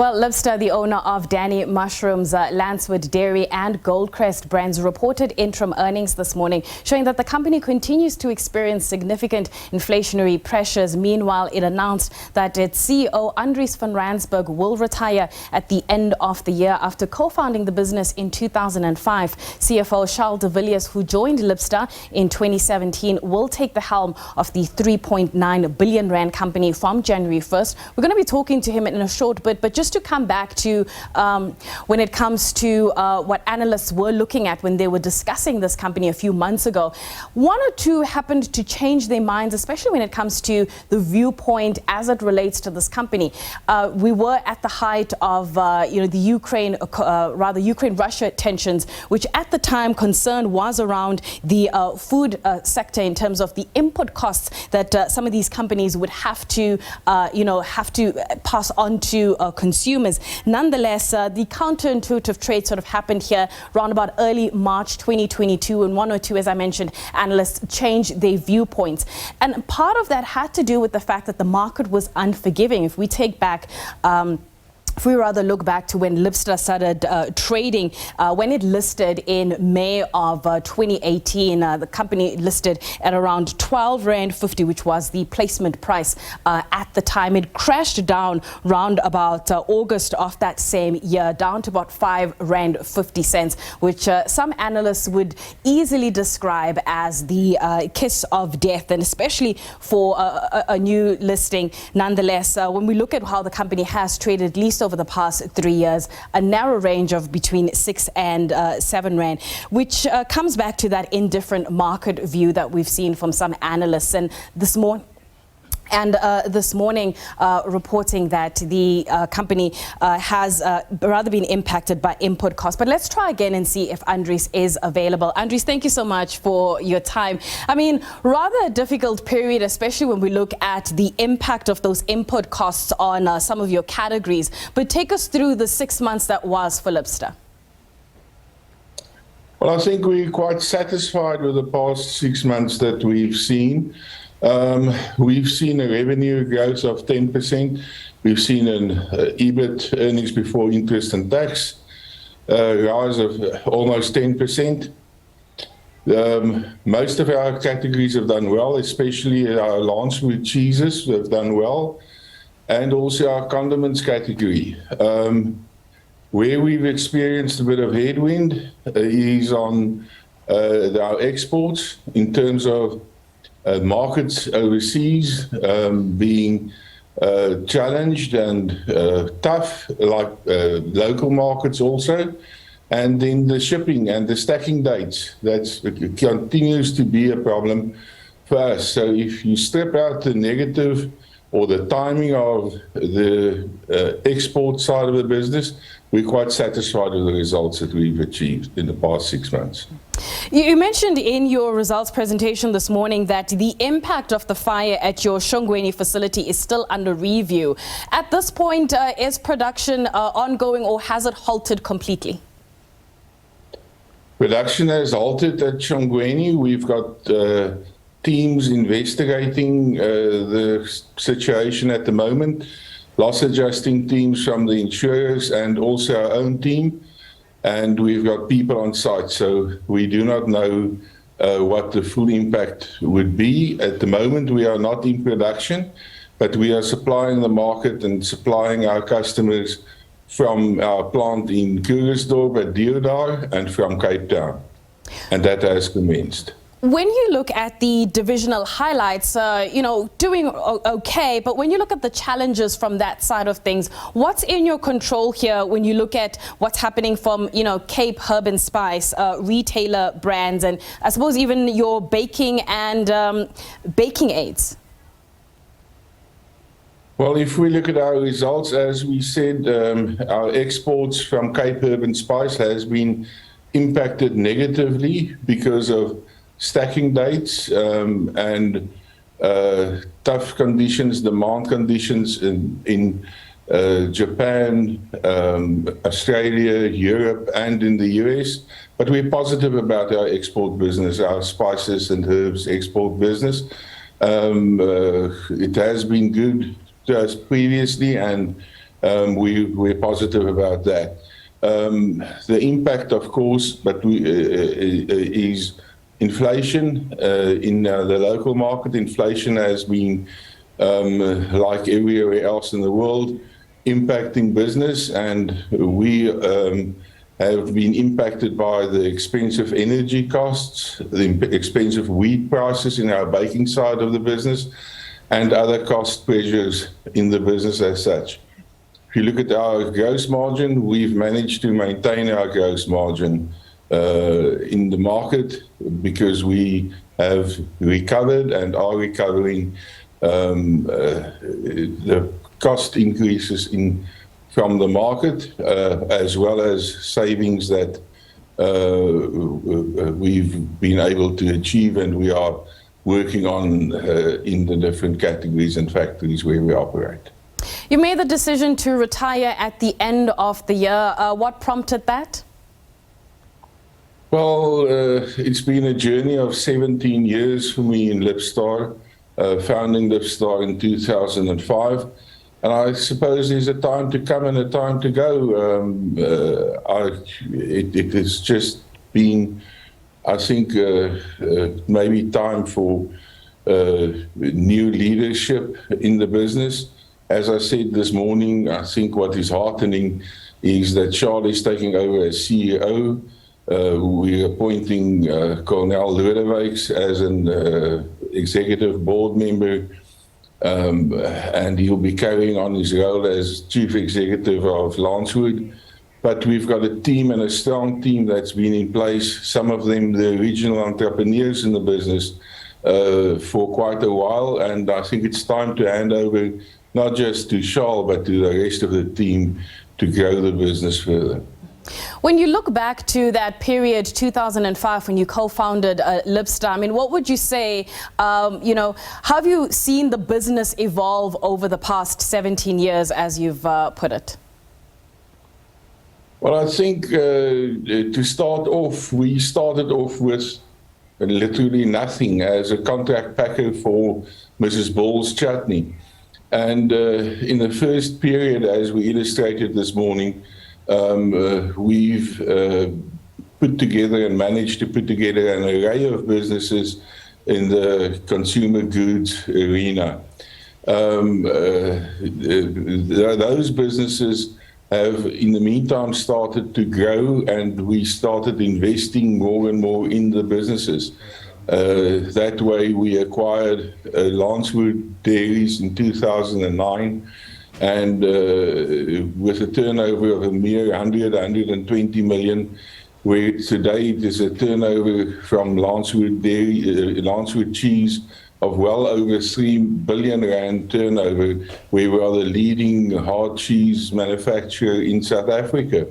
Well, Libstar, the owner of Denny Mushrooms, Lancewood Dairy and Goldcrest brands, reported interim earnings this morning, showing that the company continues to experience significant inflationary pressures. Meanwhile, it announced that its CEO Andries Van Rensburg will retire at the end of the year after co-founding the business in 2005. CFO Charl de Villiers, who joined Libstar in 2017, will take the helm of the 3.9 billion rand company from January 1st. We're going to be talking to him in a short bit, but just to come back to when it comes to what analysts were looking at when they were discussing this company a few months ago, one or two happened to change their minds, especially when it comes to the viewpoint as it relates to this company. We were at the height of the Ukraine-Russia tensions, which at the time concern was around the food sector in terms of the input costs that some of these companies would have to pass on to consumers. Nonetheless, the counterintuitive trade sort of happened here around about early March 2022, and one or two, as I mentioned, analysts changed their viewpoints. And part of that had to do with the fact that the market was unforgiving. If we take back if we rather look back to when Libstar started trading, when it listed in May of 2018, the company listed at around 12 Rand 50, which was the placement price at the time. It crashed down round about August of that same year, down to about 5 Rand 50 cents, which some analysts would easily describe as the kiss of death, and especially for a new listing. Nonetheless, when we look at how the company has traded, at least over the past 3 years, a narrow range of between 6 and 7 Rand, which comes back to that indifferent market view that we've seen from some analysts. And this morning reporting that the company has rather been impacted by input costs. But let's try again and see if Andries is available. Andries, thank you so much for your time. I mean, rather a difficult period, especially when we look at the impact of those input costs on some of your categories. But take us through the 6 months that was for Libstar. Well, I think we're quite satisfied with the past 6 months that we've seen. We've seen a revenue growth of 10%. We've seen an EBIT, earnings before interest and tax, rise of almost 10%. Most of our categories have done well, especially our Lancewood cheeses have done well, and also our condiments category. Where we've experienced a bit of headwind is on our exports in terms of markets overseas being challenged and tough, like local markets also. And then the shipping and the stacking dates, that continues to be a problem for us. So if you strip out the negative or the timing of the export side of the business, we're quite satisfied with the results that we've achieved in the past 6 months. You mentioned in your results presentation this morning that the impact of the fire at your Shongweni facility is still under review. At this point, is production ongoing, or has it halted completely? Production has halted at Shongweni. We've got teams investigating the situation at the moment, loss adjusting teams from the insurers and also our own team. And we've got people on site, so we do not know what the full impact would be. At the moment, we are not in production, but we are supplying the market and supplying our customers from our plant in Krugersdorp at Deodar and from Cape Town, and that has commenced. When you look at the divisional highlights, doing okay, but when you look at the challenges from that side of things, what's in your control here when you look at what's happening from, Cape Herb and Spice, retailer brands, and I suppose even your baking and baking aids? Well, if we look at our results, as we said, our exports from Cape Herb and Spice has been impacted negatively because of stacking dates and tough conditions, demand conditions in Japan, Australia, Europe, and in the US. But we're positive about our export business, our spices and herbs export business. It has been good to us previously, and we're positive about that. The impact, of course, is inflation in the local market. Inflation has been, like everywhere else in the world, impacting business, and we have been impacted by the expensive energy costs, the expensive wheat prices in our baking side of the business, and other cost pressures in the business as such. If you look at our gross margin, we've managed to maintain our gross margin in the market because we have recovered and are recovering the cost increases from the market, as well as savings that we've been able to achieve, and we are working on in the different categories and factories where we operate. You made the decision to retire at the end of the year. What prompted that? Well, it's been a journey of 17 years for me in Libstar, founding Libstar in 2005. And I suppose there's a time to come and a time to go. It has just been, I think, maybe time for new leadership in the business. As I said this morning, I think what is heartening is that Charl is taking over as CEO. We're appointing Cornel Lodewijks as an executive board member, and he'll be carrying on his role as chief executive of Lancewood. But we've got a team, and a strong team, that's been in place, some of them the original entrepreneurs in the business, for quite a while. And I think it's time to hand over not just to Charl, but to the rest of the team to grow the business further. When you look back to that period, 2005, when you co-founded Libstar, I mean, what would you say, how have you seen the business evolve over the past 17 years, as you've put it? Well, I think to start off, we started off with literally nothing as a contract packer for Mrs. Ball's chutney. And in the first period, as we illustrated this morning, we've put together and managed to put together an array of businesses in the consumer goods arena. Those businesses have, in the meantime, started to grow, and we started investing more and more in the businesses. That way, we acquired Lancewood Dairies in 2009, and with a turnover of a mere 120 million, where today it is a turnover from Lancewood Dairy, Lancewood Cheese, of well over 3 billion rand turnover, where we are the leading hard cheese manufacturer in South Africa.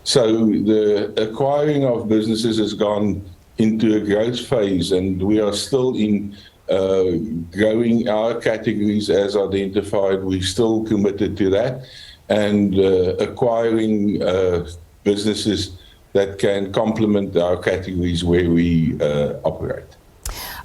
So the acquiring of businesses has gone into a growth phase, and we are still in growing our categories as identified. We're still committed to that, and acquiring businesses that can complement our categories where we operate.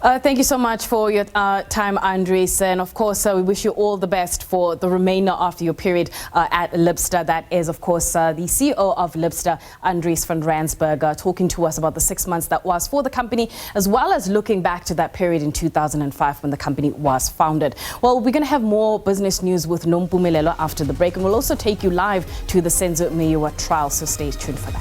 Thank you so much for your time, Andries, and of course we wish you all the best for the remainder of your period at Libstar. That is, of course, the CEO of Libstar, Andries Van Rensburg, talking to us about the 6 months that was for the company, as well as looking back to that period in 2005 when the company was founded. Well, we're going to have more business news with Nompumelelo after the break, and we'll also take you live to the Senzo Meyiwa trial, so stay tuned for that.